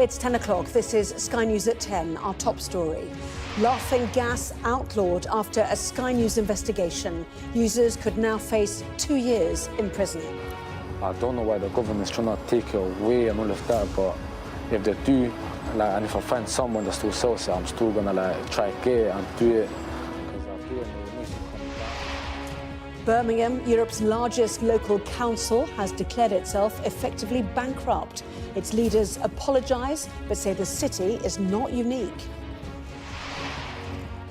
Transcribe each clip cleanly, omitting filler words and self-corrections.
It's 10 o'clock. This is Sky News at 10, our top story. Laughing gas outlawed after a Sky News investigation. Users could now face 2 years in prison. I don't know why the government's trying to take it away and all of that, but if they do, and if I find someone that still sells it, I'm still gonna try to get it and do it. Birmingham, Europe's largest local council, has declared itself effectively bankrupt. Its leaders apologise, but say the city is not unique.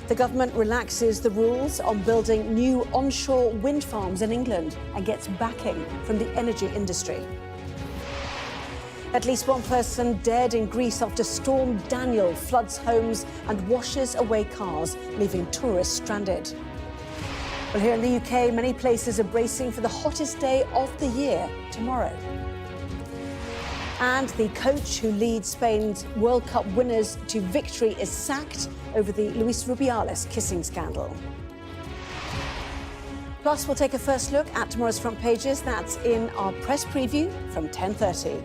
The government relaxes the rules on building new onshore wind farms in England and gets backing from the energy industry. At least one person dead in Greece after Storm Daniel floods homes and washes away cars, leaving tourists stranded. Well, here in the UK, many places are bracing for the hottest day of the year tomorrow. And the coach who leads Spain's World Cup winners to victory is sacked over the Luis Rubiales kissing scandal. Plus, we'll take a first look at tomorrow's front pages. That's in our press preview from 10:30.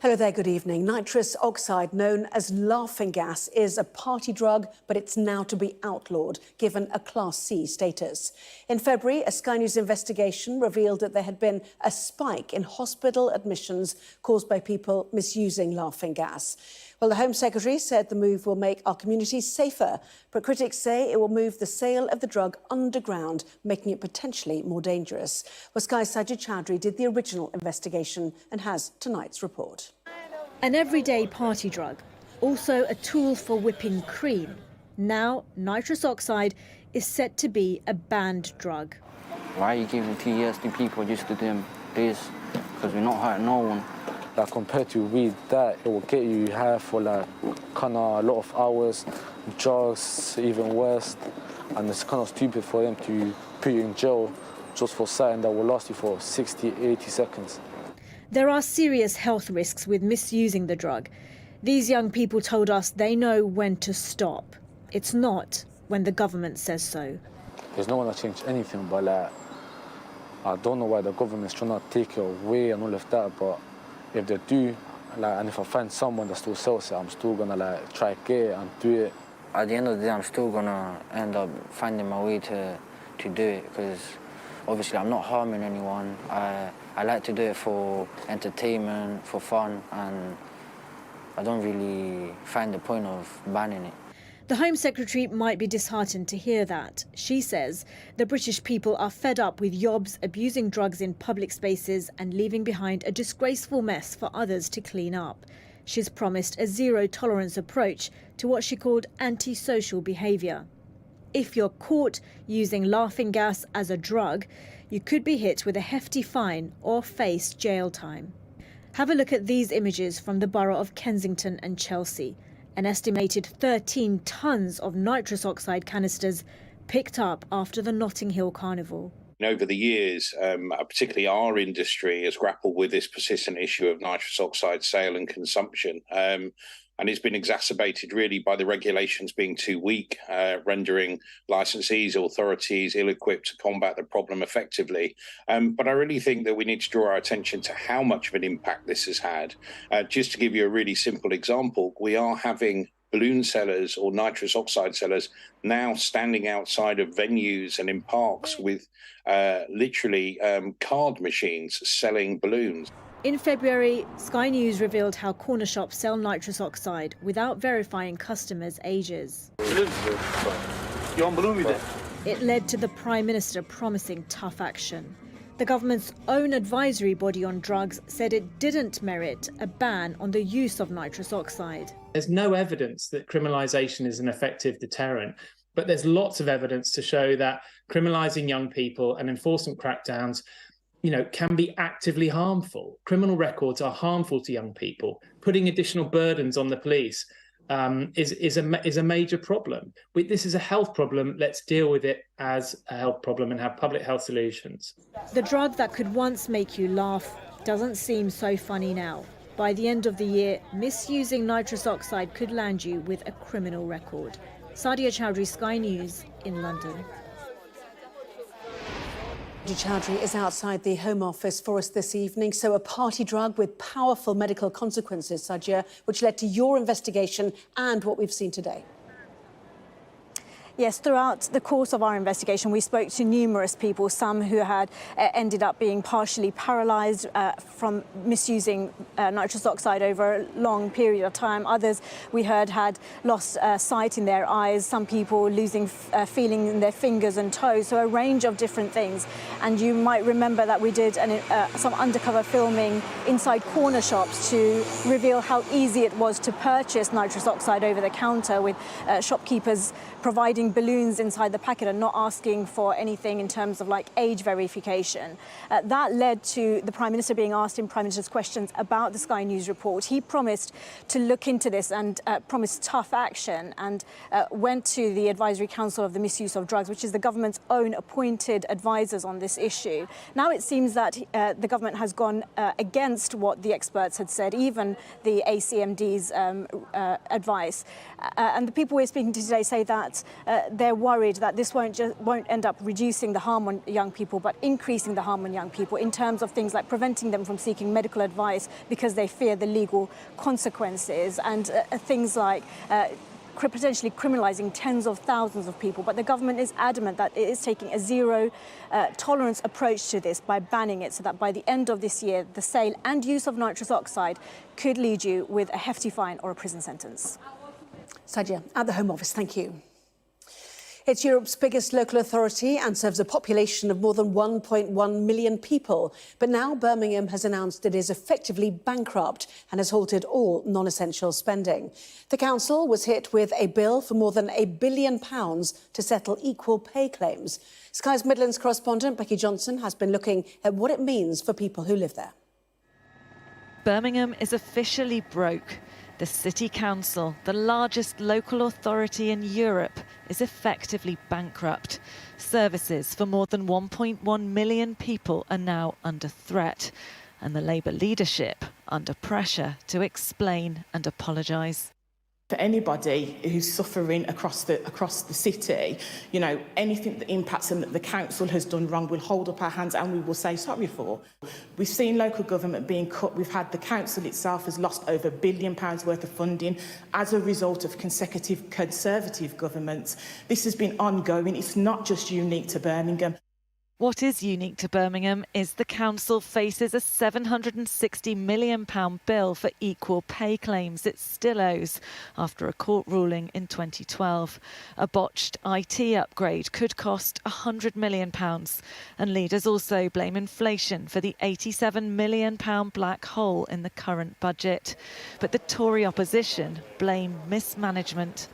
Hello there, good evening. Nitrous oxide, known as laughing gas, is a party drug, but it's now to be outlawed, given a Class C status. In February, a Sky News investigation revealed that there had been a spike in hospital admissions caused by people misusing laughing gas. Well, the Home Secretary said the move will make our communities safer, but critics say it will move the sale of the drug underground, making it potentially more dangerous. Well, Sky's Sajid Chowdhury did the original investigation and has tonight's report. An everyday party drug, also a tool for whipping cream. Now, nitrous oxide is set to be a banned drug. Why are you giving 2 years to people just to do this? Because we're not hurting no one. Like compared to weed, that it will get you high for kind of a lot of hours. Drugs, even worse, and it's kind of stupid for them to put you in jail just for something that will last you for 60, 80 seconds. There are serious health risks with misusing the drug. These young people told us they know when to stop. It's not when the government says so. There's no one to change anything, but I don't know why the government's trying to take it away and all of that, but if they do, and if I find someone that still sells it, I'm still gonna try to get it and do it. At the end of the day, I'm still gonna end up finding my way to do it, because obviously I'm not harming anyone. I like to do it for entertainment, for fun, and I don't really find the point of banning it. The Home Secretary might be disheartened to hear that. She says the British people are fed up with yobs abusing drugs in public spaces and leaving behind a disgraceful mess for others to clean up. She's promised a zero-tolerance approach to what she called antisocial behaviour. If you're caught using laughing gas as a drug, you could be hit with a hefty fine or face jail time. Have a look at these images from the borough of Kensington and Chelsea. An estimated 13 tonnes of nitrous oxide canisters picked up after the Notting Hill Carnival. Over the years, particularly our industry has grappled with this persistent issue of nitrous oxide sale and consumption. And it's been exacerbated really by the regulations being too weak, rendering licensees, authorities ill-equipped to combat the problem effectively. But I really think that we need to draw our attention to how much of an impact this has had. Just to give you a really simple example, we are having balloon sellers or nitrous oxide sellers now standing outside of venues and in parks with literally card machines selling balloons. In February, Sky News revealed how corner shops sell nitrous oxide without verifying customers' ages. It led to the Prime Minister promising tough action. The government's own advisory body on drugs said it didn't merit a ban on the use of nitrous oxide. There's no evidence that criminalisation is an effective deterrent, but there's lots of evidence to show that criminalising young people and enforcement crackdowns can be actively harmful. Criminal records are harmful to young people. Putting additional burdens on the police is a major problem. This is a health problem. Let's deal with it as a health problem and have public health solutions. The drug that could once make you laugh doesn't seem so funny now. By the end of the year, misusing nitrous oxide could land you with a criminal record. Sadia Chowdhury, Sky News in London. Chowdhury is outside the Home Office for us this evening. So a party drug with powerful medical consequences, Sajia, which led to your investigation and what we've seen today. Yes, throughout the course of our investigation, we spoke to numerous people, some who had ended up being partially paralysed from misusing nitrous oxide over a long period of time. Others, we heard, had lost sight in their eyes, some people losing feeling in their fingers and toes, so a range of different things. And you might remember that we did some undercover filming inside corner shops to reveal how easy it was to purchase nitrous oxide over the counter, with shopkeepers providing balloons inside the packet and not asking for anything in terms of like age verification. That led to the Prime Minister being asked in Prime Minister's questions about the Sky News report. He promised to look into this and promised tough action, and went to the Advisory Council of the Misuse of Drugs, which is the government's own appointed advisors on this issue. Now it seems that the government has gone against what the experts had said, even the ACMD's advice. And the people we're speaking to today say that they're worried that this won't end up reducing the harm on young people, but increasing the harm on young people in terms of things like preventing them from seeking medical advice because they fear the legal consequences, and things like potentially criminalising tens of thousands of people. But the government is adamant that it is taking a zero tolerance approach to this by banning it, so that by the end of this year, the sale and use of nitrous oxide could lead you with a hefty fine or a prison sentence. Sajia, at the Home Office, thank you. It's Europe's biggest local authority and serves a population of more than 1.1 million people. But now Birmingham has announced it is effectively bankrupt and has halted all non-essential spending. The council was hit with a bill for more than £1 billion to settle equal pay claims. Sky's Midlands correspondent Becky Johnson has been looking at what it means for people who live there. Birmingham is officially broke. The City Council, the largest local authority in Europe, is effectively bankrupt. Services for more than 1.1 million people are now under threat, and the Labour leadership under pressure to explain and apologise. For anybody who's suffering across the city, you know, anything that impacts them that the council has done wrong, we'll hold up our hands and we will say sorry for. We've seen local government being cut. We've had the council itself has lost over £1 billion worth of funding as a result of consecutive Conservative governments. This has been ongoing. It's not just unique to Birmingham. What is unique to Birmingham is the council faces a £760 million bill for equal pay claims it still owes after a court ruling in 2012. A botched IT upgrade could cost £100 million, and leaders also blame inflation for the £87 million black hole in the current budget. But the Tory opposition blame mismanagement.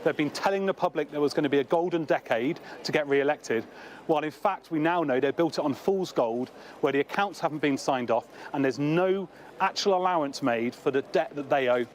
They've been telling the public there was going to be a golden decade to get re-elected, while in fact we now know they built it on fool's gold, where the accounts haven't been signed off and there's no actual allowance made for the debt that they owe.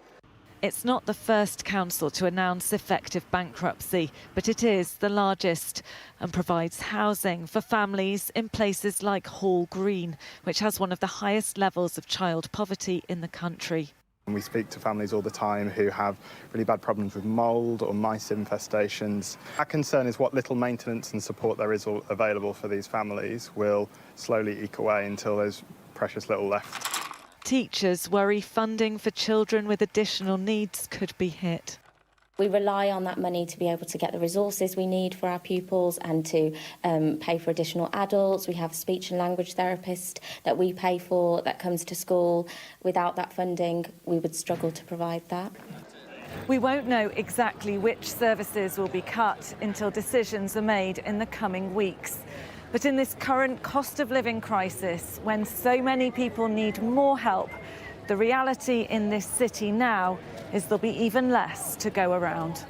It's not the first council to announce effective bankruptcy, but it is the largest and provides housing for families in places like Hall Green, which has one of the highest levels of child poverty in the country. We speak to families all the time who have really bad problems with mould or mice infestations. Our concern is what little maintenance and support there is available for these families will slowly eke away until there's precious little left. Teachers worry funding for children with additional needs could be hit. We rely on that money to be able to get the resources we need for our pupils and to pay for additional adults. We have a speech and language therapist that we pay for that comes to school. Without that funding, we would struggle to provide that. We won't know exactly which services will be cut until decisions are made in the coming weeks. But in this current cost of living crisis, when so many people need more help, the reality in this city now is there'll be even less to go around.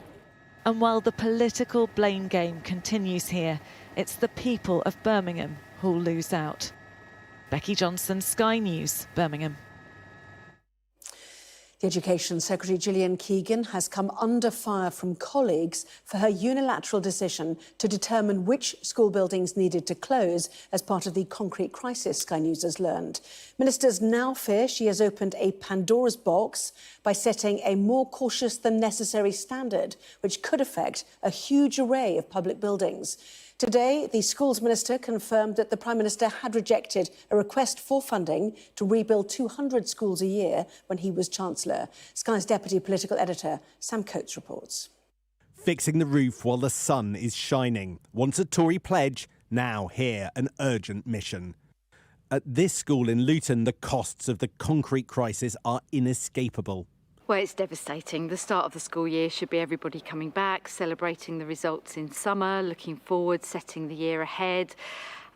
And while the political blame game continues here, it's the people of Birmingham who'll lose out. Becky Johnson, Sky News, Birmingham. The Education Secretary Gillian Keegan has come under fire from colleagues for her unilateral decision to determine which school buildings needed to close as part of the concrete crisis, Sky News has learned. Ministers now fear she has opened a Pandora's box by setting a more cautious than necessary standard, which could affect a huge array of public buildings. Today, the Schools Minister confirmed that the Prime Minister had rejected a request for funding to rebuild 200 schools a year when he was Chancellor. Sky's Deputy Political Editor, Sam Coates reports. Fixing the roof while the sun is shining. Once a Tory pledge, now here an urgent mission. At this school in Luton, the costs of the concrete crisis are inescapable. Well, it's devastating. The start of the school year should be everybody coming back, celebrating the results in summer, looking forward, setting the year ahead.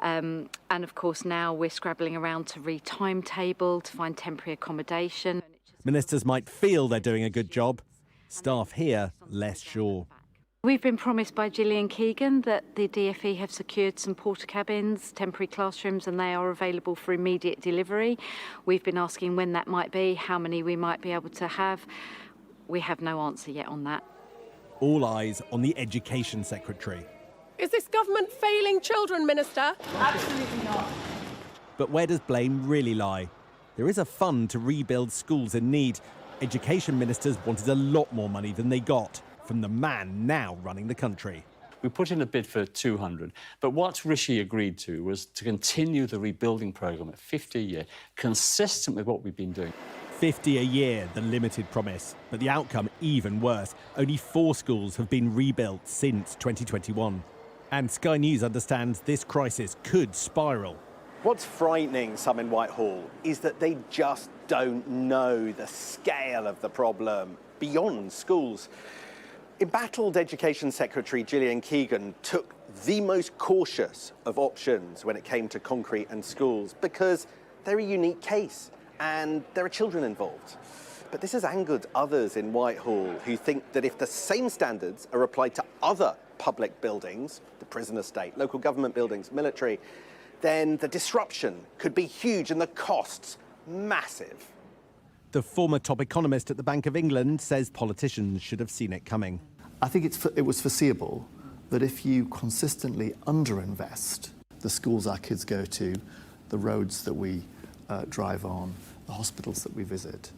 And of course, now we're scrabbling around to re-timetable, to find temporary accommodation. Ministers might feel they're doing a good job. Staff here, less sure. We've been promised by Gillian Keegan that the DfE have secured some porta cabins, temporary classrooms, and they are available for immediate delivery. We've been asking when that might be, how many we might be able to have. We have no answer yet on that. All eyes on the Education Secretary. Is this government failing children, Minister? Absolutely not. But where does blame really lie? There is a fund to rebuild schools in need. Education ministers wanted a lot more money than they got from the man now running the country. We put in a bid for 200, but what Rishi agreed to was to continue the rebuilding programme at 50 a year, consistent with what we've been doing. 50 a year, the limited promise, but the outcome even worse. Only 4 schools have been rebuilt since 2021. And Sky News understands this crisis could spiral. What's frightening some in Whitehall is that they just don't know the scale of the problem beyond schools. Embattled Education Secretary Gillian Keegan took the most cautious of options when it came to concrete and schools because they're a unique case and there are children involved. But this has angered others in Whitehall who think that if the same standards are applied to other public buildings, the prison estate, local government buildings, military, then the disruption could be huge and the costs massive. The former top economist at the Bank of England says politicians should have seen it coming. I think it was foreseeable that if you consistently underinvest, the schools our kids go to, the roads that we drive on, the hospitals that we visit,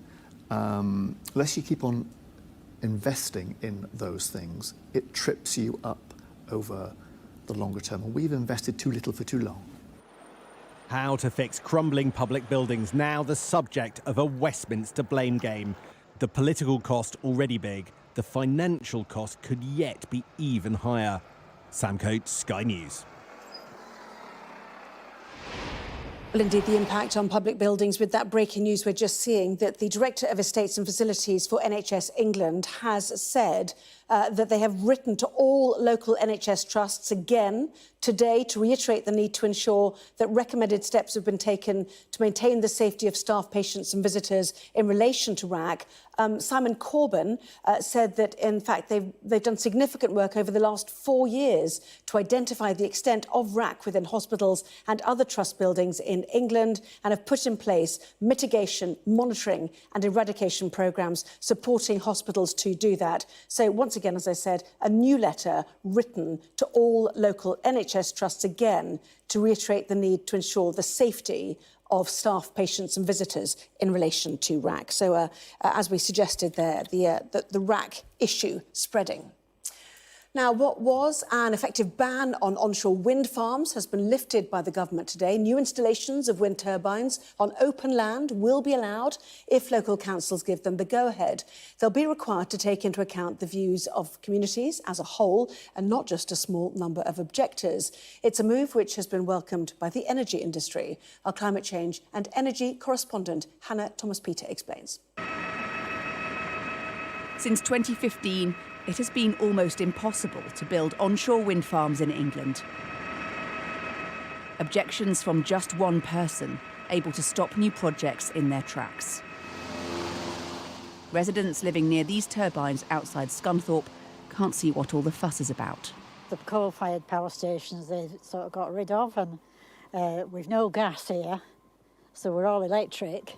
unless you keep on investing in those things, it trips you up over the longer term. And we've invested too little for too long. How to fix crumbling public buildings, now the subject of a Westminster blame game. The political cost already big, the financial cost could yet be even higher. Sam Coates, Sky News. Well, indeed, the impact on public buildings with that breaking news we're just seeing, that the Director of Estates and Facilities for NHS England has said that they have written to all local NHS trusts again today to reiterate the need to ensure that recommended steps have been taken to maintain the safety of staff, patients and visitors in relation to RAAC. Simon Corbyn said that, in fact, they've done significant work over the last 4 years to identify the extent of RAAC within hospitals and other trust buildings in England and have put in place mitigation, monitoring and eradication programmes supporting hospitals to do that. So once again, as I said, a new letter written to all local NHS trusts again to reiterate the need to ensure the safety of staff, patients and visitors in relation to RAAC. So as we suggested there, the RAAC issue spreading. Now, what was an effective ban on onshore wind farms has been lifted by the government today. New installations of wind turbines on open land will be allowed if local councils give them the go-ahead. They'll be required to take into account the views of communities as a whole and not just a small number of objectors. It's a move which has been welcomed by the energy industry. Our climate change and energy correspondent Hannah Thomas-Peter explains. Since 2015, it has been almost impossible to build onshore wind farms in England. Objections from just one person, able to stop new projects in their tracks. Residents living near these turbines outside Scunthorpe can't see what all the fuss is about. The coal-fired power stations they sort of got rid of, and we've no gas here, so we're all electric.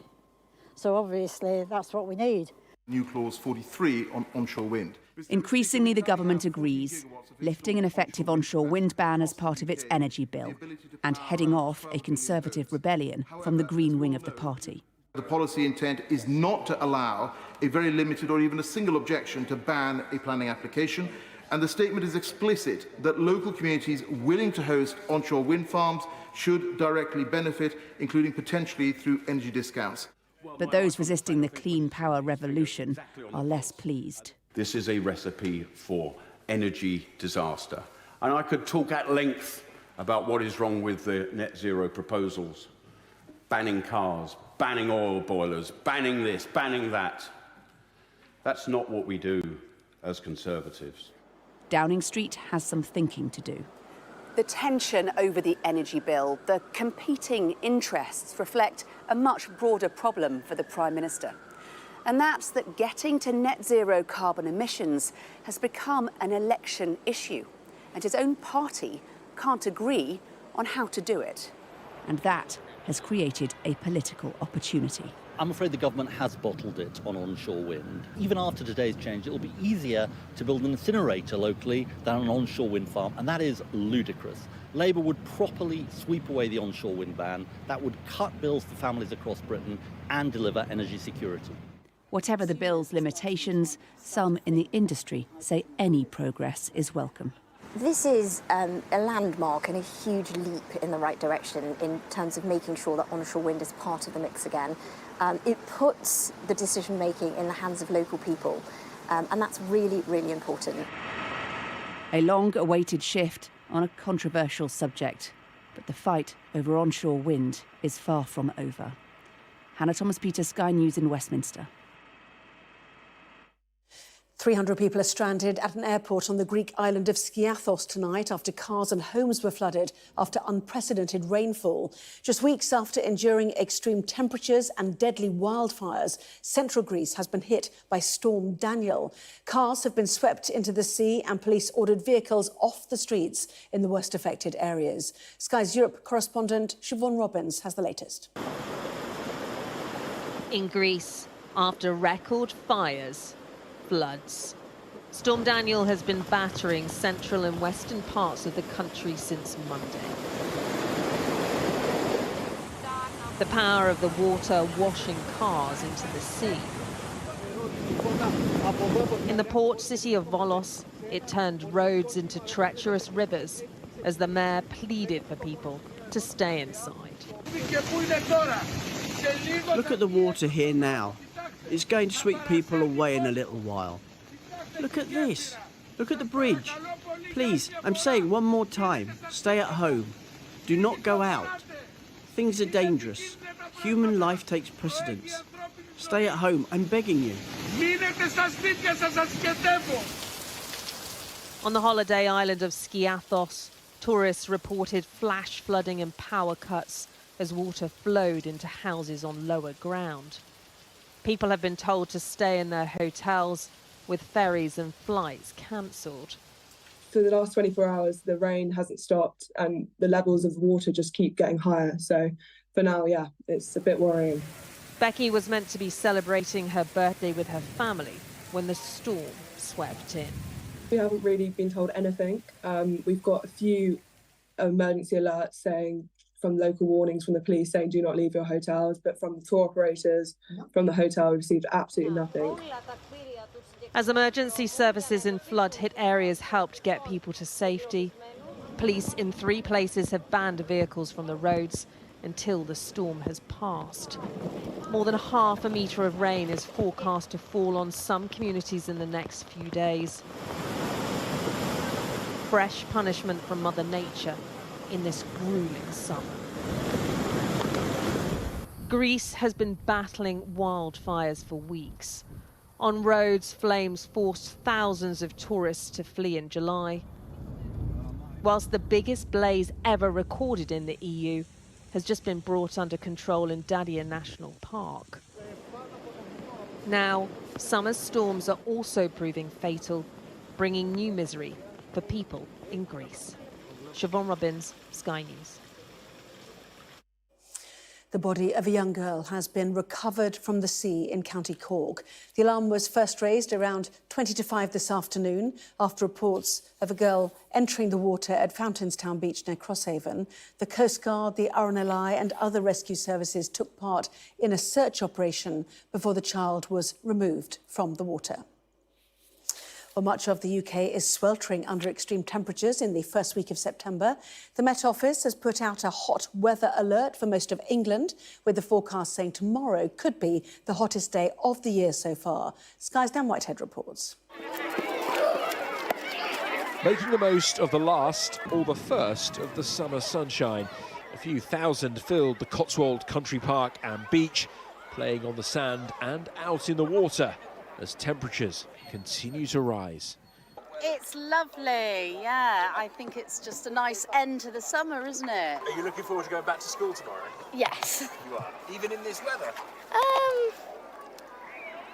So obviously that's what we need. New clause 43 on onshore wind. Increasingly, the government agrees, lifting an effective onshore wind ban as part of its energy bill and heading off a Conservative rebellion from the Green wing of the party. The policy intent is not to allow a very limited or even a single objection to ban a planning application. And the statement is explicit that local communities willing to host onshore wind farms should directly benefit, including potentially through energy discounts. But those resisting the clean power revolution are less pleased. This is a recipe for energy disaster. And I could talk at length about what is wrong with the net zero proposals. Banning cars, banning oil boilers, banning this, banning that. That's not what we do as Conservatives. Downing Street has some thinking to do. The tension over the energy bill, the competing interests reflect a much broader problem for the Prime Minister. And that's that getting to net zero carbon emissions has become an election issue, and his own party can't agree on how to do it. And that has created a political opportunity. I'm afraid the government has bottled it on onshore wind. Even after today's change, it will be easier to build an incinerator locally than an onshore wind farm, and that is ludicrous. Labour would properly sweep away the onshore wind ban. That would cut bills for families across Britain and deliver energy security. Whatever the bill's limitations, some in the industry say any progress is welcome. This is a landmark and a huge leap in the right direction in terms of making sure that onshore wind is part of the mix again. It puts the decision-making in the hands of local people, and that's really, really important. A long-awaited shift on a controversial subject, but the fight over onshore wind is far from over. Hannah Thomas-Peter, Sky News in Westminster. 300 people are stranded at an airport on the Greek island of Skiathos tonight after cars and homes were flooded after unprecedented rainfall. Just weeks after enduring extreme temperatures and deadly wildfires, central Greece has been hit by Storm Daniel. Cars have been swept into the sea and police ordered vehicles off the streets in the worst affected areas. Sky's Europe correspondent Siobhan Robbins has the latest. In Greece, after record fires, floods. Storm Daniel has been battering central and western parts of the country since Monday. The power of the water washing cars into the sea. In the port city of Volos, it turned roads into treacherous rivers as the mayor pleaded for people to stay inside. Look at the water here now. It's going to sweep people away in a little while. Look at this. Look at the bridge. Please, I'm saying one more time, stay at home. Do not go out. Things are dangerous. Human life takes precedence. Stay at home, I'm begging you. On the holiday island of Skiathos, tourists reported flash flooding and power cuts as water flowed into houses on lower ground. People have been told to stay in their hotels, with ferries and flights cancelled. For the last 24 hours, the rain hasn't stopped and the levels of water just keep getting higher. So for now, yeah, it's a bit worrying. Becky was meant to be celebrating her birthday with her family when the storm swept in. We haven't really been told anything. We've got a few emergency alerts saying from local warnings from the police saying do not leave your hotels, but from the tour operators, from the hotel, we received absolutely nothing. As emergency services in flood-hit areas helped get people to safety, police in 3 places have banned vehicles from the roads until the storm has passed. More than half a metre of rain is forecast to fall on some communities in the next few days. Fresh punishment from Mother Nature in this grueling summer. Greece has been battling wildfires for weeks. On roads, flames forced thousands of tourists to flee in July, whilst the biggest blaze ever recorded in the EU has just been brought under control in Dadia National Park. Now, summer storms are also proving fatal, bringing new misery for people in Greece. Siobhan Robbins, Sky News. The body of a young girl has been recovered from the sea in County Cork. The alarm was first raised around 20 to 5 this afternoon after reports of a girl entering the water at Fountainstown Beach near Crosshaven. The Coast Guard, the RNLI and other rescue services took part in a search operation before the child was removed from the water. Well, much of the UK is sweltering under extreme temperatures in the first week of September. The Met Office has put out a hot weather alert for most of England, with the forecast saying tomorrow could be the hottest day of the year so far. Sky's Dan Whitehead reports. Making the most of the last or the first of the summer sunshine. A few thousand filled the Cotswold Country Park and beach, playing on the sand and out in the water as temperatures continue to rise. It's lovely, yeah. I think it's just a nice end to the summer, isn't it? Are you looking forward to going back to school tomorrow? Yes. You are? Even in this weather?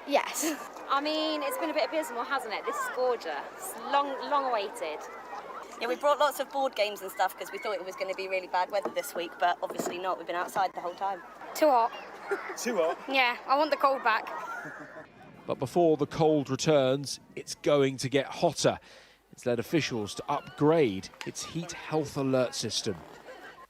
Yes. I mean, it's been a bit abysmal, hasn't it? This is gorgeous. Long awaited. Yeah, we brought lots of board games and stuff because we thought it was going to be really bad weather this week, but obviously not. We've been outside the whole time. Too hot. Too hot? Yeah, I want the cold back. But before the cold returns, it's going to get hotter. It's led officials to upgrade its heat health alert system.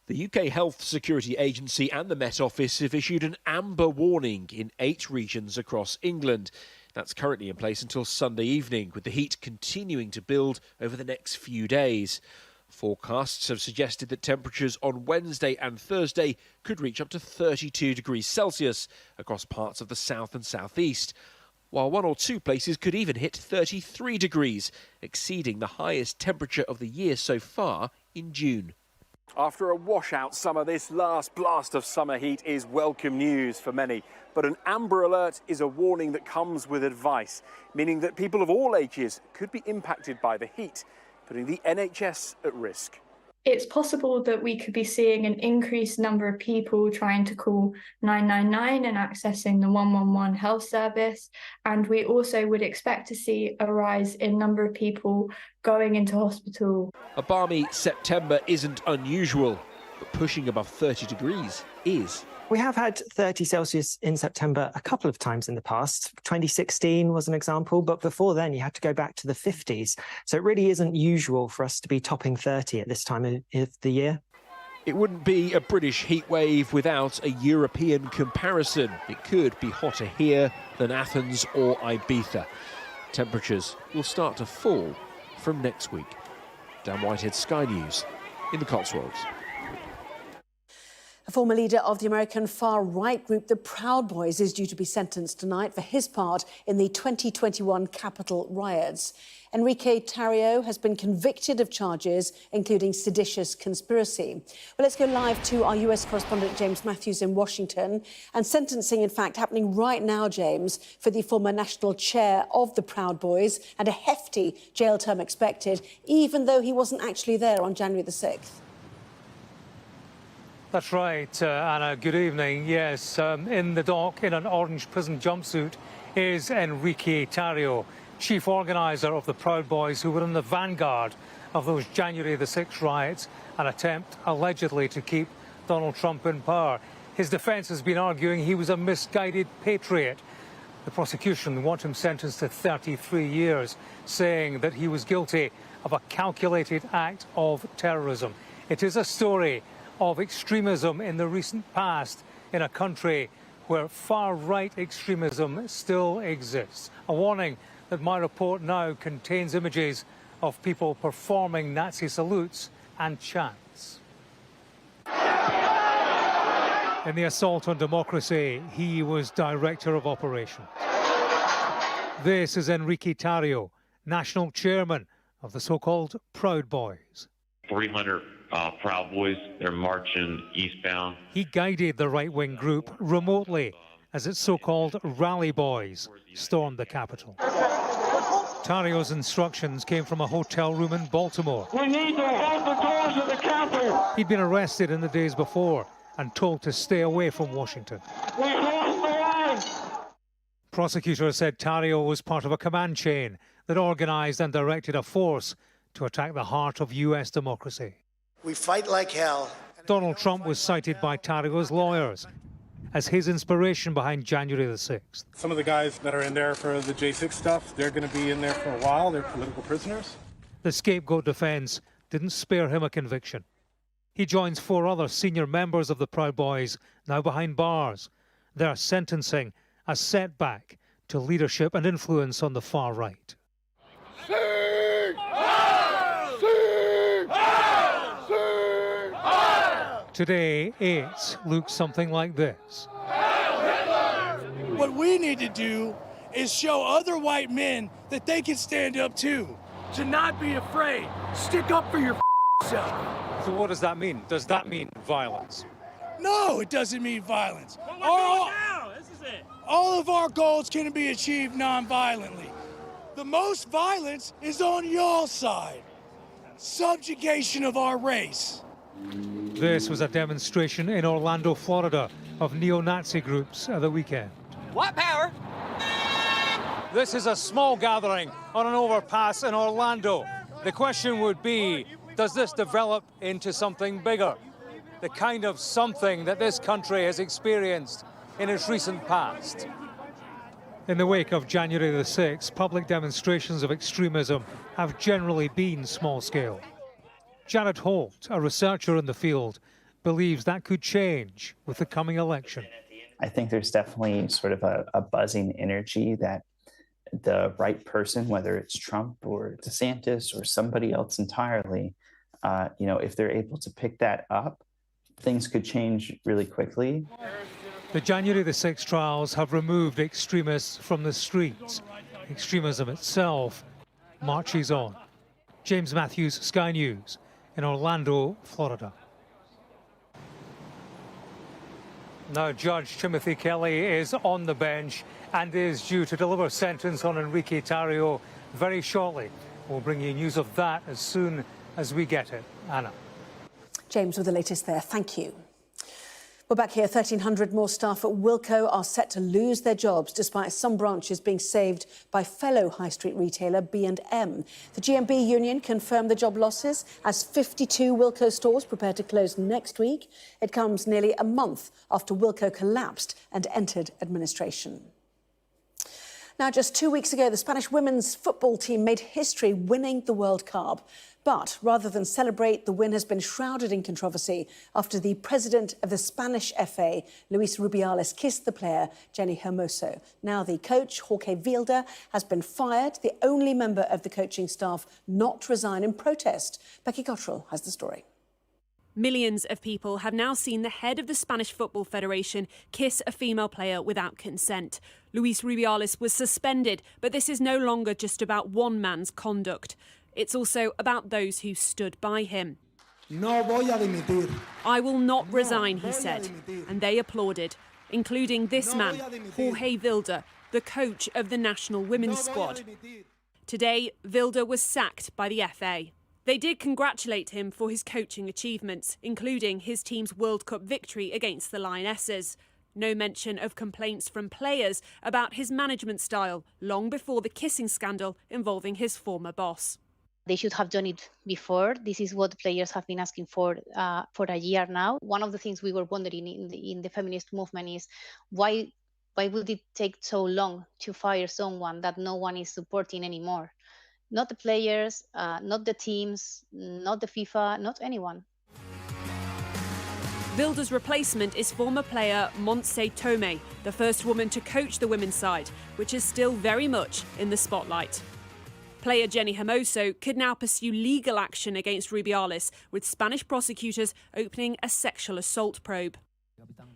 The UK Health Security Agency and the Met Office have issued an amber warning in 8 regions across England. That's currently in place until Sunday evening, with the heat continuing to build over the next few days. Forecasts have suggested that temperatures on Wednesday and Thursday could reach up to 32 degrees Celsius across parts of the south and southeast, while 1 or 2 places could even hit 33 degrees, exceeding the highest temperature of the year so far in June. After a washout summer, this last blast of summer heat is welcome news for many. But an amber alert is a warning that comes with advice, meaning that people of all ages could be impacted by the heat, putting the NHS at risk. It's possible that we could be seeing an increased number of people trying to call 999 and accessing the 111 health service. And we also would expect to see a rise in number of people going into hospital. A balmy September isn't unusual, but pushing above 30 degrees is. We have had 30 Celsius in September a couple of times in the past. 2016 was an example, but before then you had to go back to the 50s. So it really isn't usual for us to be topping 30 at this time of the year. It wouldn't be a British heatwave without a European comparison. It could be hotter here than Athens or Ibiza. Temperatures will start to fall from next week. Dan Whitehead, Sky News, in the Cotswolds. A former leader of the American far-right group, the Proud Boys, is due to be sentenced tonight for his part in the 2021 Capitol riots. Enrique Tarrio has been convicted of charges, including seditious conspiracy. Well, let's go live to our US correspondent, James Matthews, in Washington. And sentencing, in fact, happening right now, James, for the former national chair of the Proud Boys, and a hefty jail term expected, even though he wasn't actually there on January the 6th. That's right, Anna. Good evening. Yes, in the dock in an orange prison jumpsuit is Enrique Tarrio, chief organiser of the Proud Boys, who were in the vanguard of those January the 6th riots, an attempt allegedly to keep Donald Trump in power. His defence has been arguing he was a misguided patriot. The prosecution want him sentenced to 33 years, saying that he was guilty of a calculated act of terrorism. It is a story of extremism in the recent past in a country where far-right extremism still exists. A warning that my report now contains images of people performing Nazi salutes and chants. In the assault on democracy, he was director of operations. This is Enrique Tarrio, national chairman of the so-called Proud Boys. 300 Proud Boys, they're marching eastbound. He guided the right-wing group remotely as its so-called rally boys stormed the Capitol. Tarrio's instructions came from a hotel room in Baltimore. We need to hold the doors of the Capitol. He'd been arrested in the days before and told to stay away from Washington. We lost the line. Prosecutors said Tarrio was part of a command chain that organised and directed a force to attack the heart of US democracy. We fight like hell. Donald Trump was cited by Tarrio's lawyers as his inspiration behind January the 6th. Some of the guys that are in there for the J6 stuff, they're going to be in there for a while. They're political prisoners. The scapegoat defence didn't spare him a conviction. He joins 4 other senior members of the Proud Boys now behind bars. Their sentencing a setback to leadership and influence on the far right. Today, it looks something like this. What we need to do is show other white men that they can stand up too. To not be afraid. Stick up for your self. So what does that mean? Does that mean violence? No, it doesn't mean violence. All of our goals can be achieved non-violently. The most violence is on y'all's side. Subjugation of our race. This was a demonstration in Orlando, Florida, of neo-Nazi groups at the weekend. What power? This is a small gathering on an overpass in Orlando. The question would be, does this develop into something bigger? The kind of something that this country has experienced in its recent past. In the wake of January the 6th, public demonstrations of extremism have generally been small-scale. Jared Holt, a researcher in the field, believes that could change with the coming election. I think there's definitely sort of a buzzing energy that the right person, whether it's Trump or DeSantis or somebody else entirely, if they're able to pick that up, things could change really quickly. The January the 6th trials have removed extremists from the streets. Extremism itself marches on. James Matthews, Sky News, in Orlando, Florida. Now, Judge Timothy Kelly is on the bench and is due to deliver sentence on Enrique Tarrio very shortly. We'll bring you news of that as soon as we get it. Anna. James with the latest there. Thank you. We're back here. 1,300 more staff at Wilko are set to lose their jobs despite some branches being saved by fellow high street retailer B&M. The GMB union confirmed the job losses as 52 Wilko stores prepare to close next week. It comes nearly a month after Wilko collapsed and entered administration. Now, just 2 weeks ago, the Spanish women's football team made history winning the World Cup. But rather than celebrate, the win has been shrouded in controversy after the president of the Spanish FA, Luis Rubiales, kissed the player, Jenny Hermoso. Now the coach, Jorge Vilda, has been fired, the only member of the coaching staff not to resign in protest. Becky Cottrell has the story. Millions of people have now seen the head of the Spanish Football Federation kiss a female player without consent. Luis Rubiales was suspended, but this is no longer just about one man's conduct. It's also about those who stood by him. No voy a dimitir. I will not resign, he said, and they applauded, including this man, Jorge Vilda, the coach of the national women's squad. Today, Vilda was sacked by the FA. They did congratulate him for his coaching achievements, including his team's World Cup victory against the Lionesses. No mention of complaints from players about his management style, long before the kissing scandal involving his former boss. They should have done it before. This is what players have been asking for a year now. One of the things we were wondering in the feminist movement is why would it take so long to fire someone that no one is supporting anymore? Not the players, not the teams, not the FIFA, not anyone. Vilda's replacement is former player Montse Tomé, the first woman to coach the women's side, which is still very much in the spotlight. Player Jenny Hermoso could now pursue legal action against Rubiales, with Spanish prosecutors opening a sexual assault probe.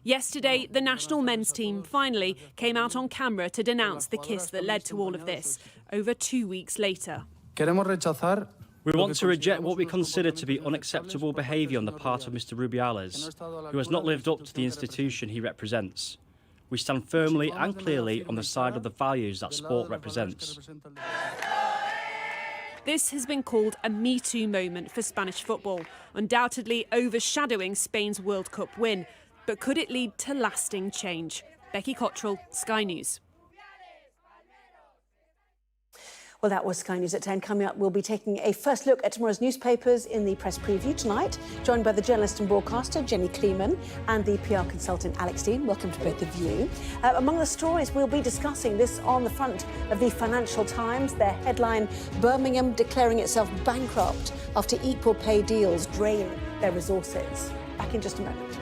Yesterday, the national men's team finally came out on camera to denounce the kiss that led to all of this, over 2 weeks later. We want to reject what we consider to be unacceptable behaviour on the part of Mr Rubiales, who has not lived up to the institution he represents. We stand firmly and clearly on the side of the values that sport represents. This has been called a Me Too moment for Spanish football, undoubtedly overshadowing Spain's World Cup win. But could it lead to lasting change? Becky Cottrell, Sky News. Well, that was Sky News at 10. Coming up, we'll be taking a first look at tomorrow's newspapers in the press preview tonight, joined by the journalist and broadcaster Jenny Kleeman and the PR consultant Alex Dean. Welcome to both of you. Among the stories, we'll be discussing this on the front of the Financial Times. Their headline, Birmingham declaring itself bankrupt after equal pay deals drain their resources. Back in just a moment.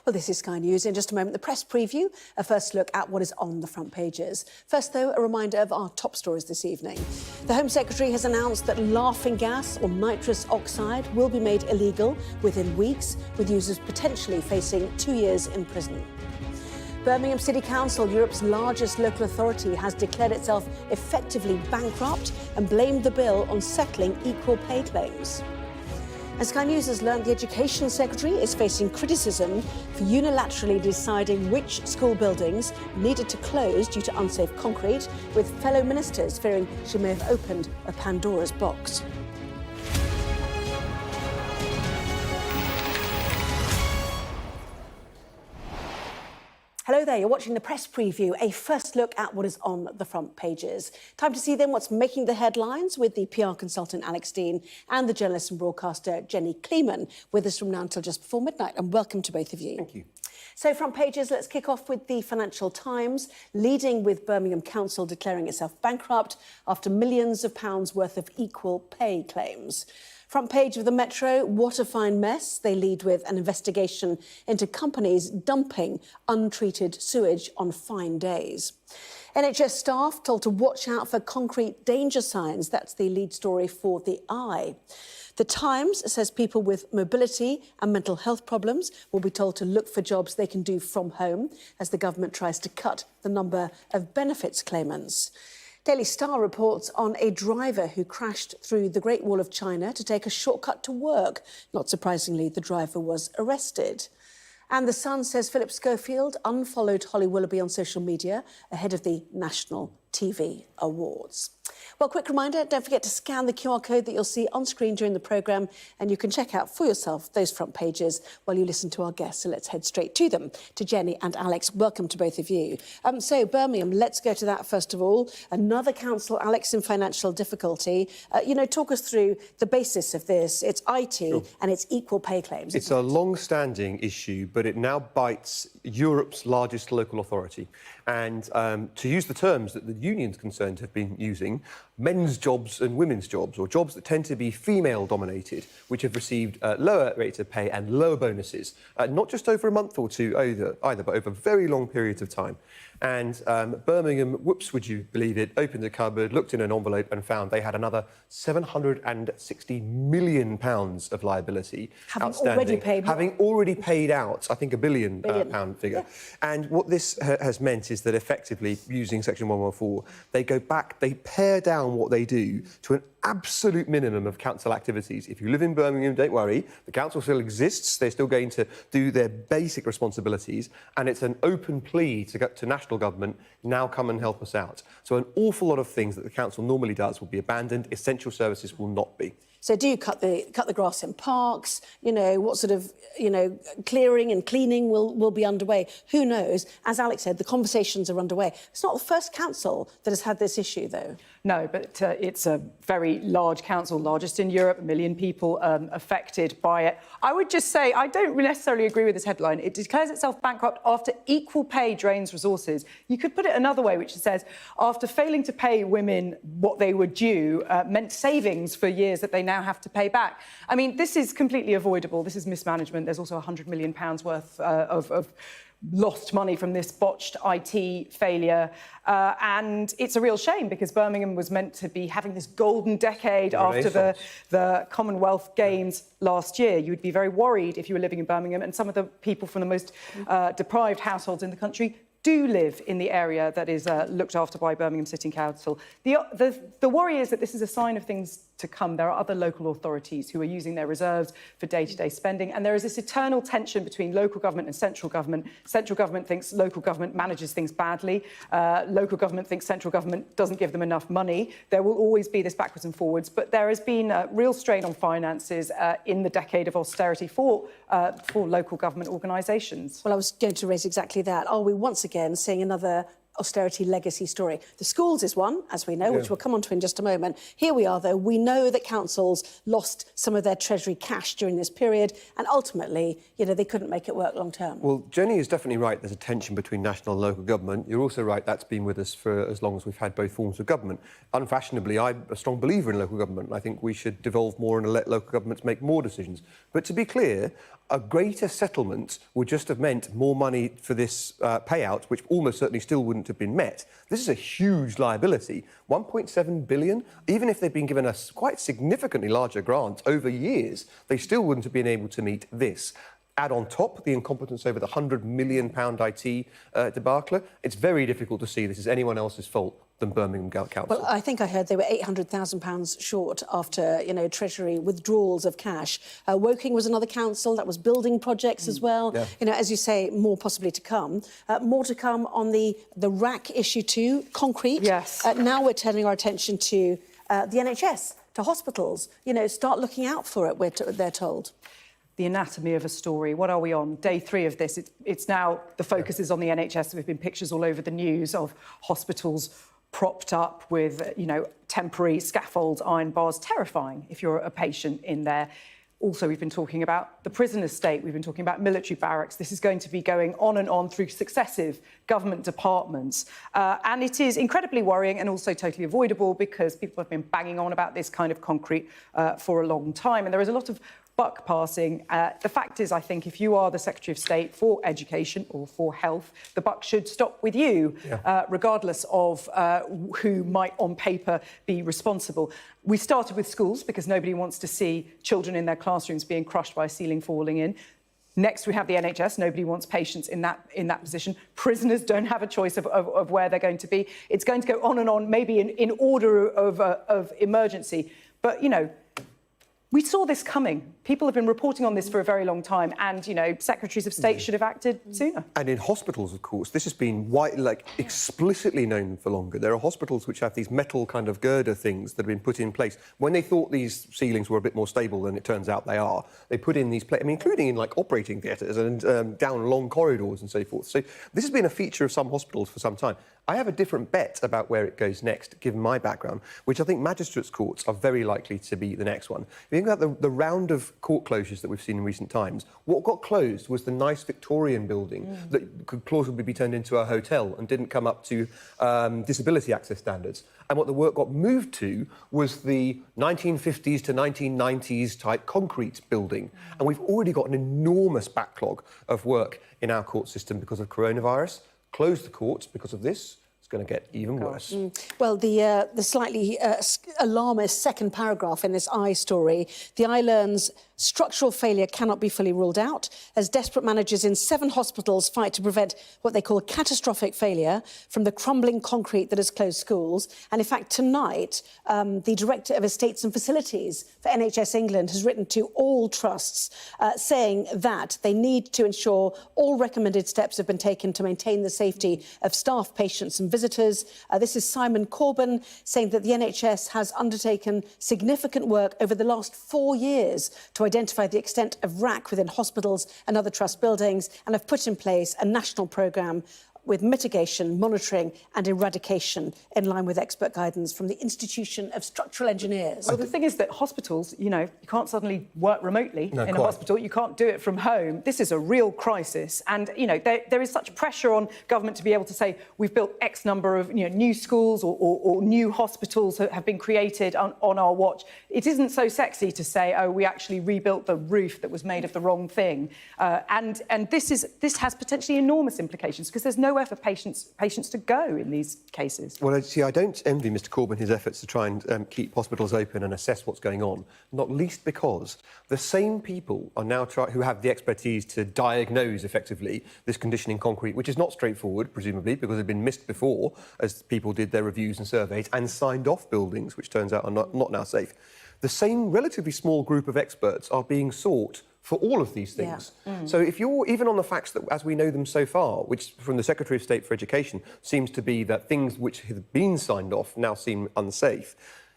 Well, this is Sky News. In just a moment, the press preview, a first look at what is on the front pages. First, though, a reminder of our top stories this evening. The Home Secretary has announced that laughing gas or nitrous oxide will be made illegal within weeks, with users potentially facing 2 years in prison. Birmingham City Council, Europe's largest local authority, has declared itself effectively bankrupt and blamed the bill on settling equal pay claims. And Sky News has learned the Education Secretary is facing criticism for unilaterally deciding which school buildings needed to close due to unsafe concrete, with fellow ministers fearing she may have opened a Pandora's box. Hello there, you're watching the press preview, a first look at what is on the front pages. Time to see then what's making the headlines with the PR consultant Alex Dean and the journalist and broadcaster Jenny Kleeman with us from now until just before midnight, and welcome to both of you. Thank you. So front pages, let's kick off with the Financial Times, leading with Birmingham Council declaring itself bankrupt after millions of pounds worth of equal pay claims. Front page of the Metro, what a fine mess. They lead with an investigation into companies dumping untreated sewage on fine days. NHS staff told to watch out for concrete danger signs. That's the lead story for The Eye. The Times says people with mobility and mental health problems will be told to look for jobs they can do from home as the government tries to cut the number of benefits claimants. Daily Star reports on a driver who crashed through the Great Wall of China to take a shortcut to work. Not surprisingly, the driver was arrested. And The Sun says Philip Schofield unfollowed Holly Willoughby on social media ahead of the National TV Awards. Well, quick reminder, don't forget to scan the QR code that you'll see on screen during the programme, and you can check out for yourself those front pages while you listen to our guests. So let's head straight to them, to Jenny and Alex. Welcome to both of you. So, Birmingham, let's go to that first of all. Another council, Alex, in financial difficulty. Talk us through the basis of this. It's IT and it's equal pay claims. It's a long-standing issue, but it now bites Europe's largest local authority. And to use the terms that the unions concerned have been using, men's jobs and women's jobs, or jobs that tend to be female-dominated, which have received lower rates of pay and lower bonuses, not just over a month or two either, but over very long periods of time. And Birmingham, whoops, would you believe it, opened a cupboard, looked in an envelope and found they had another £760 million of liability outstanding. Having already paid out, I think, £1 billion pound figure. Yeah. And what this has meant is that effectively, using Section 114, they go back, they pare down what they do to an absolute minimum of council activities. If you live in Birmingham, don't worry, the council still exists, they're still going to do their basic responsibilities, and it's an open plea to national government, now come and help us out. So an awful lot of things that the council normally does will be abandoned, essential services will not be. So do you cut the grass in parks? What sort of, clearing and cleaning will be underway? Who knows? As Alex said, the conversations are underway. It's not the first council that has had this issue, though. No, but it's a very large council, largest in Europe, 1 million people affected by it. I would just say I don't necessarily agree with this headline. It declares itself bankrupt after equal pay drains resources. You could put it another way, which says after failing to pay women what they were due meant savings for years that they now have to pay back. I mean, this is completely avoidable. This is mismanagement. There's also £100 million worth of lost money from this botched IT failure. And it's a real shame because Birmingham was meant to be having this golden decade after the Commonwealth Games last year. You would be very worried if you were living in Birmingham, and some of the people from the most deprived households in the country do live in the area that is looked after by Birmingham City Council. The worry is that this is a sign of things to come. There are other local authorities who are using their reserves for day-to-day spending, and there is this eternal tension between local government and central government. Central government thinks local government manages things badly. Local government thinks central government doesn't give them enough money. There will always be this backwards and forwards, but there has been a real strain on finances in the decade of austerity for local government organisations. Well, I was going to raise exactly that. Are we once again seeing another austerity legacy story? The schools is one, as we know, which we'll come on to in just a moment. Here we are, though. We know that councils lost some of their treasury cash during this period, and ultimately, they couldn't make it work long term. Well, Jenny is definitely right. There's a tension between national and local government. You're also right, that's been with us for as long as we've had both forms of government. Unfashionably, I'm a strong believer in local government. I think we should devolve more and let local governments make more decisions. But to be clear, a greater settlement would just have meant more money for this payout, which almost certainly still wouldn't have been met. This is a huge liability. 1.7 billion, even if they'd been given a quite significantly larger grant over years, they still wouldn't have been able to meet this. Add on top the incompetence over the £100 million IT debacle. It's very difficult to see this as anyone else's fault than Birmingham Council. Well, I think I heard they were £800,000 short after, Treasury withdrawals of cash. Woking was another council that was building projects as well. Yeah. As you say, more possibly to come. More to come on the RAAC issue too, concrete. Yes. Now we're turning our attention to the NHS, to hospitals. Start looking out for it, they're told. The anatomy of a story. What are we on? Day 3 of this. It's now, the focus is on the NHS. There have been pictures all over the news of hospitals propped up with, temporary scaffolds, iron bars. Terrifying if you're a patient in there. Also, we've been talking about the prison estate. We've been talking about military barracks. This is going to be going on and on through successive government departments. And it is incredibly worrying and also totally avoidable because people have been banging on about this kind of concrete for a long time. And there is a lot of buck passing. The fact is, I think, if you are the Secretary of State for Education or for Health, the buck should stop with you, regardless of who might, on paper, be responsible. We started with schools because nobody wants to see children in their classrooms being crushed by a ceiling falling in. Next, we have the NHS. Nobody wants patients in that position. Prisoners don't have a choice of where they're going to be. It's going to go on and on, maybe in order of emergency. But, we saw this coming. People have been reporting on this for a very long time and, secretaries of state should have acted sooner. And in hospitals, of course, this has been explicitly known for longer. There are hospitals which have these metal kind of girder things that have been put in place. When they thought these ceilings were a bit more stable than it turns out they are, they put in these, including in operating theatres and down long corridors and so forth. So this has been a feature of some hospitals for some time. I have a different bet about where it goes next, given my background, which I think magistrates' courts are very likely to be the next one. If you think about the round of court closures that we've seen in recent times, what got closed was the nice Victorian building that could plausibly be turned into a hotel and didn't come up to disability access standards. And what the work got moved to was the 1950s to 1990s type concrete building. And we've already got an enormous backlog of work in our court system because of coronavirus. Close the courts because of this. It's going to get even worse. Well, the slightly alarmist second paragraph in this I story, the I learns structural failure cannot be fully ruled out as desperate managers in 7 hospitals fight to prevent what they call catastrophic failure from the crumbling concrete that has closed schools. And in fact, tonight, the Director of Estates and Facilities for NHS England has written to all trusts saying that they need to ensure all recommended steps have been taken to maintain the safety of staff, patients and visitors. This is Simon Corbyn saying that the NHS has undertaken significant work over the last 4 years to identify the extent of RAAC within hospitals and other trust buildings and have put in place a national programme with mitigation, monitoring and eradication in line with expert guidance from the Institution of Structural Engineers. Well, the thing is that hospitals, you can't suddenly work remotely in a hospital. You can't do it from home. This is a real crisis. And, there is such pressure on government to be able to say we've built X number of new schools or new hospitals have been created on our watch. It isn't so sexy to say, oh, we actually rebuilt the roof that was made of the wrong thing. And this has potentially enormous implications because there's nowhere for patients to go in these cases. Well, see, I don't envy Mr Corbyn his efforts to try and keep hospitals open and assess what's going on, not least because the same people are now who have the expertise to diagnose, effectively, this condition in concrete, which is not straightforward, presumably, because it had been missed before as people did their reviews and surveys and signed off buildings, which turns out are not now safe. The same relatively small group of experts are being sought for all of these things. So if you're, even on the facts that, as we know them so far, which from the Secretary of State for Education seems to be that things which have been signed off now seem unsafe,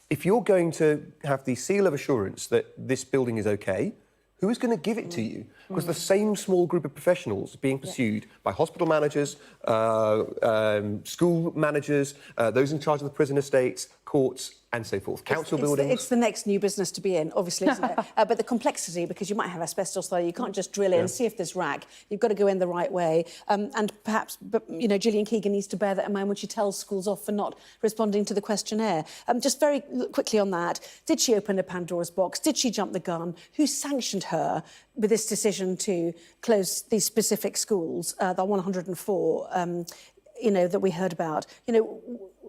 if you're going to have the seal of assurance that this building is OK, who is going to give it to you? Because the same small group of professionals being pursued by hospital managers, school managers, those in charge of the prison estates, courts, and so forth. Council buildings. It's the next new business to be in, obviously, isn't it? But the complexity, because you might have asbestos there, you can't just drill in, see if there's RAAC. You've got to go in the right way. And perhaps, Gillian Keegan needs to bear that in mind when she tells schools off for not responding to the questionnaire. Just very quickly on that, did she open a Pandora's box? Did she jump the gun? Who sanctioned her with this decision to close these specific schools, the 104, that we heard about?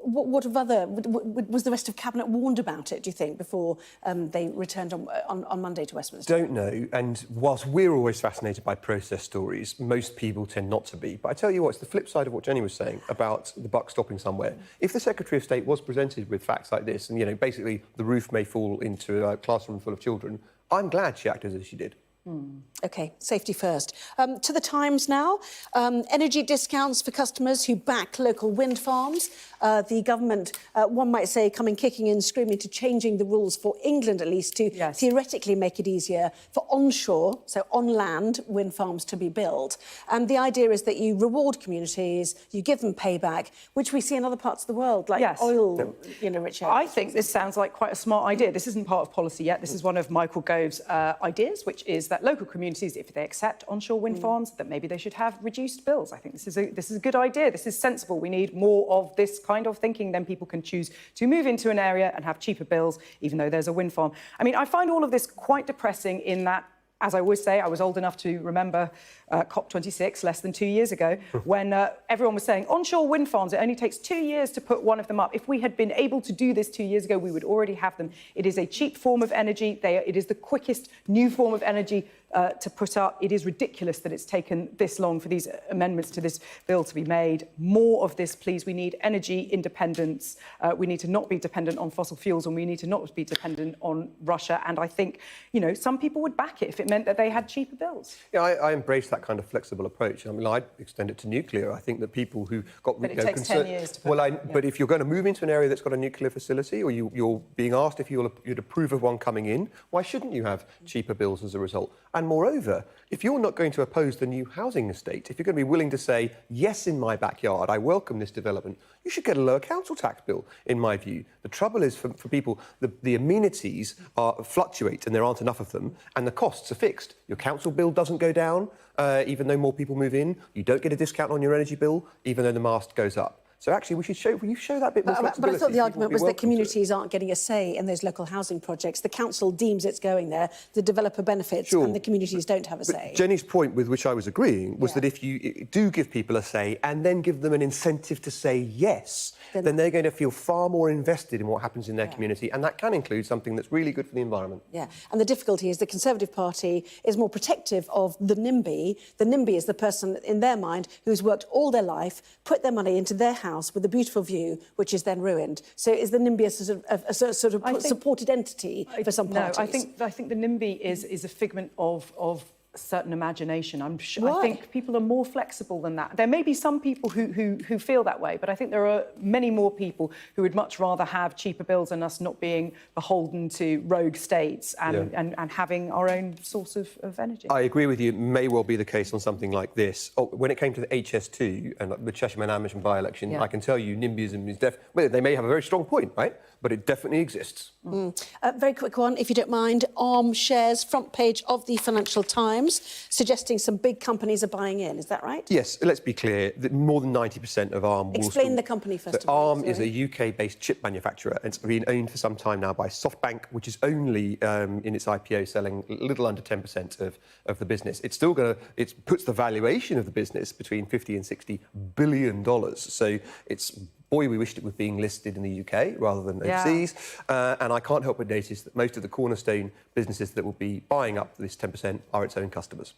What of other... Was the rest of Cabinet warned about it, do you think, before they returned on Monday to Westminster? Don't know. And whilst we're always fascinated by process stories, most people tend not to be. But I tell you what, it's the flip side of what Jenny was saying about the buck stopping somewhere. If the Secretary of State was presented with facts like this, and, basically the roof may fall into a classroom full of children, I'm glad she acted as she did. OK, safety first. To the Times now. Energy discounts for customers who back local wind farms. The government, one might say, coming kicking and screaming to changing the rules for England, at least, to theoretically make it easier for onshore, so on land, wind farms to be built. And the idea is that you reward communities, you give them payback, which we see in other parts of the world, like oil, rich areas. I think this sounds like quite a smart idea. This isn't part of policy yet. This is one of Michael Gove's ideas, which is that local communities, if they accept onshore wind farms, that maybe they should have reduced bills. I think this is a good idea. This is sensible. We need more of this kind of thinking. Then people can choose to move into an area and have cheaper bills, even though there's a wind farm. I mean, I find all of this quite depressing in that, as I always say, I was old enough to remember COP26 less than 2 years ago, when everyone was saying, onshore wind farms, it only takes 2 years to put one of them up. If we had been able to do this 2 years ago, we would already have them. It is a cheap form of energy. It is the quickest new form of energy to put up. It is ridiculous that it's taken this long for these amendments to this bill to be made. More of this, please. We need energy independence. We need to not be dependent on fossil fuels, and we need to not be dependent on Russia. And I think, some people would back it if it meant that they had cheaper bills. Yeah, I embrace that kind of flexible approach. I mean, I'd extend it to nuclear. I think that people who got... But it takes 10 years to put... But if you're going to move into an area that's got a nuclear facility, or you're being asked if you'd approve of one coming in, why shouldn't you have cheaper bills as a result? And moreover, if you're not going to oppose the new housing estate, if you're going to be willing to say, yes, in my backyard, I welcome this development, you should get a lower council tax bill, in my view. The trouble is, for people, the amenities fluctuate and there aren't enough of them, and the costs are fixed. Your council bill doesn't go down, even though more people move in. You don't get a discount on your energy bill, even though the mast goes up. So actually, we should show that bit more flexibility. But I thought the argument was that communities aren't getting a say in those local housing projects. The council deems it's going there, the developer benefits, and the communities don't have a say. But Jenny's point, with which I was agreeing, was that if you do give people a say and then give them an incentive to say yes, then they're going to feel far more invested in what happens in their community, and that can include something that's really good for the environment. Yeah, and the difficulty is the Conservative Party is more protective of the NIMBY. The NIMBY is the person, in their mind, who's worked all their life, put their money into their house with a beautiful view, which is then ruined. So is the NIMBY a sort of supported entity for some parties? No, I think the NIMBY is a figment of certain imagination. I think people are more flexible than that. There may be some people who feel that way, but I think there are many more people who would much rather have cheaper bills and us not being beholden to rogue states and having our own source of energy. I agree with you. It may well be the case on something like this. When it came to the HS2 and the Cheshire Ammersham by-election, I can tell you NIMBYism is well, they may have a very strong point, right? But it definitely exists. Very quick one, if you don't mind. Arm shares, front page of the Financial Times, suggesting some big companies are buying in. Is that right? Yes, let's be clear, that more than 90% of Arm... Explain the company first of all. Arm is a UK-based chip manufacturer, and it's been owned for some time now by SoftBank, which is only, in its IPO, selling a little under 10% of the business. It's still going to... It puts the valuation of the business between $50 and $60 billion. So it's... Boy, we wished it was being listed in the UK rather than overseas. And I can't help but notice that most of the cornerstone businesses that will be buying up this 10% are its own customers.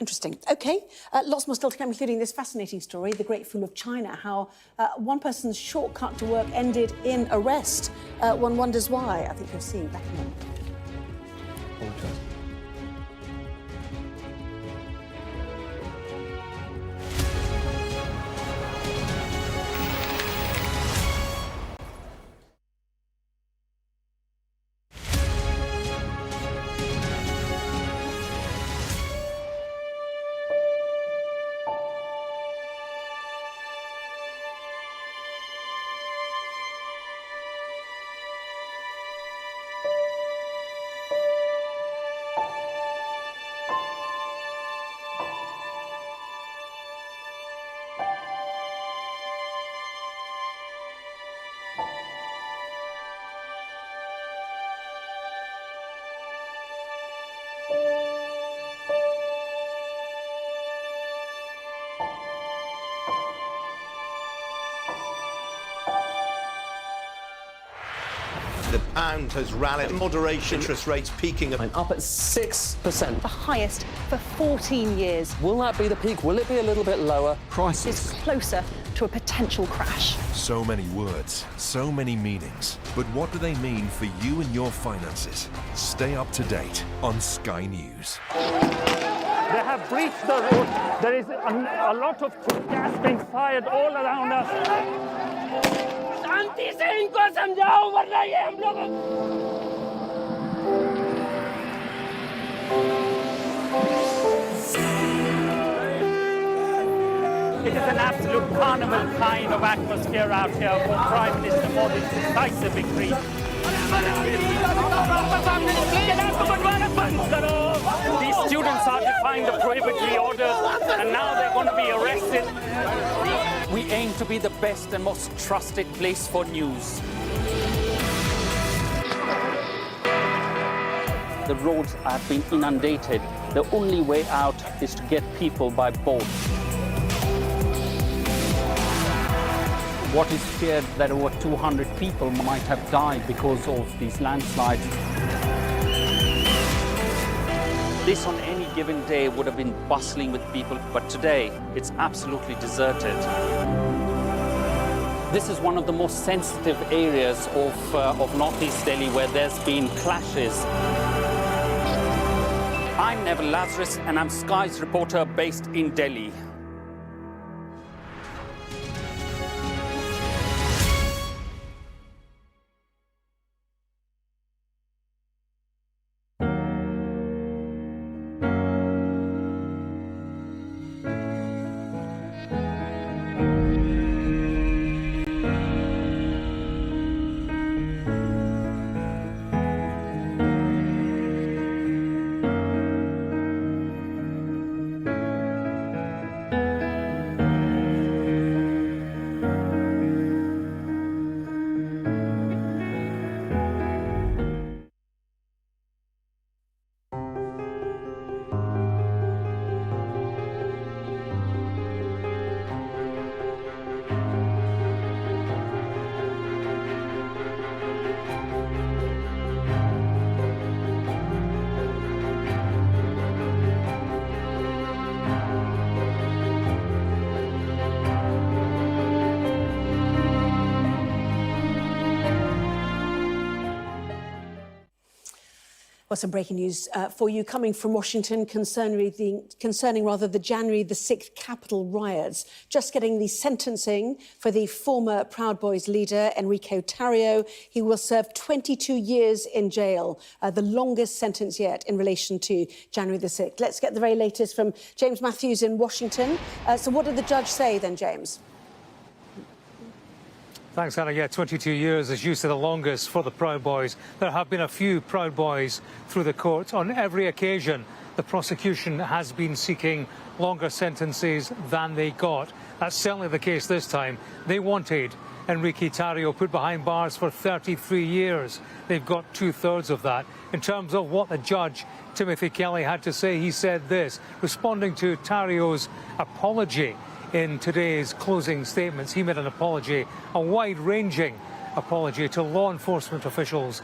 Interesting. OK, lots more still to come, including this fascinating story, the Great Fool of China, how one person's shortcut to work ended in arrest. One wonders why. I think you'll see back in a moment. Apologise. The pound has rallied. Moderation. Interest rates peaking. I'm up at 6%. The highest for 14 years. Will that be the peak? Will it be a little bit lower? It's closer to a potential crash. So many words, so many meanings. But what do they mean for you and your finances? Stay up to date on Sky News. They have breached the road. There is a lot of gas being fired all around us. शांति से इनको समझाओ वरना ये हम लोग It is an absolute carnival kind of atmosphere out here for Prime Minister Modi's decisive victory. These students are defying the prohibitory orders and now they're going to be arrested. We aim to be the best and most trusted place for news. The roads have been inundated. The only way out is to get people by boat. What is feared that over 200 people might have died because of these landslides. This on any given day would have been bustling with people, but today it's absolutely deserted. This is one of the most sensitive areas of northeast Delhi where there's been clashes. I'm Neville Lazarus and I'm Sky's reporter based in Delhi. Well, some breaking news for you coming from Washington concerning the January the 6th Capitol riots. Just getting the sentencing for the former Proud Boys leader, Enrique Tarrio. He will serve 22 years in jail, the longest sentence yet in relation to January the 6th. Let's get the very latest from James Matthews in Washington. So what did the judge say then, James? Thanks, Anna. Yeah, 22 years, as you said, the longest for the Proud Boys. There have been a few Proud Boys through the courts. On every occasion, the prosecution has been seeking longer sentences than they got. That's certainly the case this time. They wanted Enrique Tarrio put behind bars for 33 years. They've got 2/3 of that. In terms of what the judge, Timothy Kelly, had to say, he said this, responding to Tarrio's apology. In today's closing statements, he made an apology, a wide-ranging apology to law enforcement officials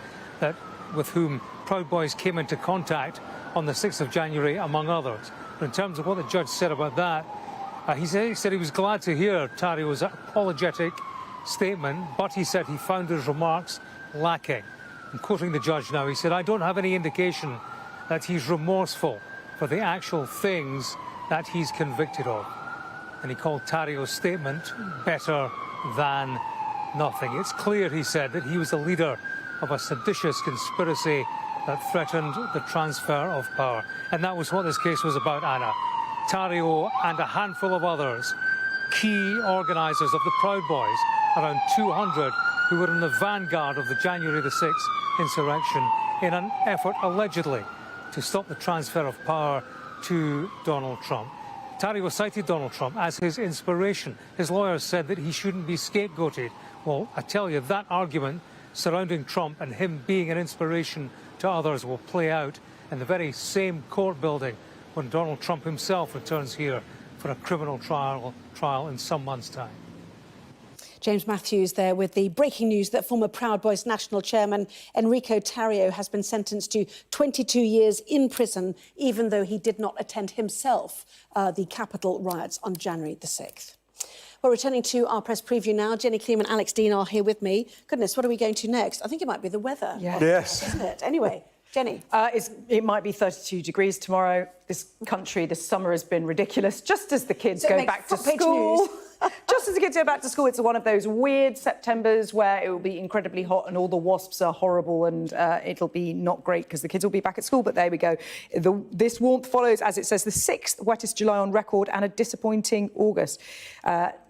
with whom Proud Boys came into contact on the 6th of January, among others. But in terms of what the judge said about that, he said he was glad to hear Tarrio's apologetic statement, but he said he found his remarks lacking. I'm quoting the judge now. He said, "I don't have any indication that he's remorseful for the actual things that he's convicted of." And he called Tarrio's statement better than nothing. It's clear, he said, that he was the leader of a seditious conspiracy that threatened the transfer of power. And that was what this case was about, Anna. Tarrio and a handful of others, key organisers of the Proud Boys, around 200 who were in the vanguard of the January the 6th insurrection in an effort, allegedly, to stop the transfer of power to Donald Trump. Tarrio cited Donald Trump as his inspiration. His lawyers said that he shouldn't be scapegoated. Well, I tell you, that argument surrounding Trump and him being an inspiration to others will play out in the very same court building when Donald Trump himself returns here for a criminal trial in some months' time. James Matthews there with the breaking news that former Proud Boys national chairman Enrico Tarrio has been sentenced to 22 years in prison, even though he did not attend himself the Capitol riots on January the 6th. Well, returning to our press preview now, Jenny Cleam and Alex Dean are here with me. Goodness, what are we going to next? I think it might be the weather. Yeah. Yes. Isn't it? Anyway, Jenny. It might be 32 degrees tomorrow. This country, this summer has been ridiculous, just as the kids go back to school. Just as the kids go back to school, it's one of those weird Septembers where it will be incredibly hot and all the wasps are horrible and it'll be not great because the kids will be back at school. But there we go. This warmth follows, as it says, the 6th wettest July on record and a disappointing August.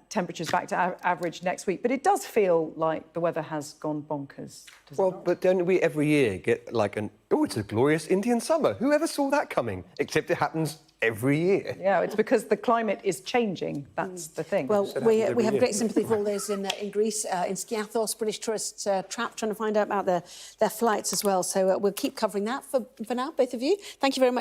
Temperatures back to average next week. But it does feel like the weather has gone bonkers. Well, but don't we every year get like it's a glorious Indian summer. Who ever saw that coming? Except it happens every year. Yeah, it's because the climate is changing. That's the thing. Well, we have great sympathy for all those in Greece, in Skiathos, British tourists trapped, trying to find out about their flights as well. So we'll keep covering that for now, both of you. Thank you very much.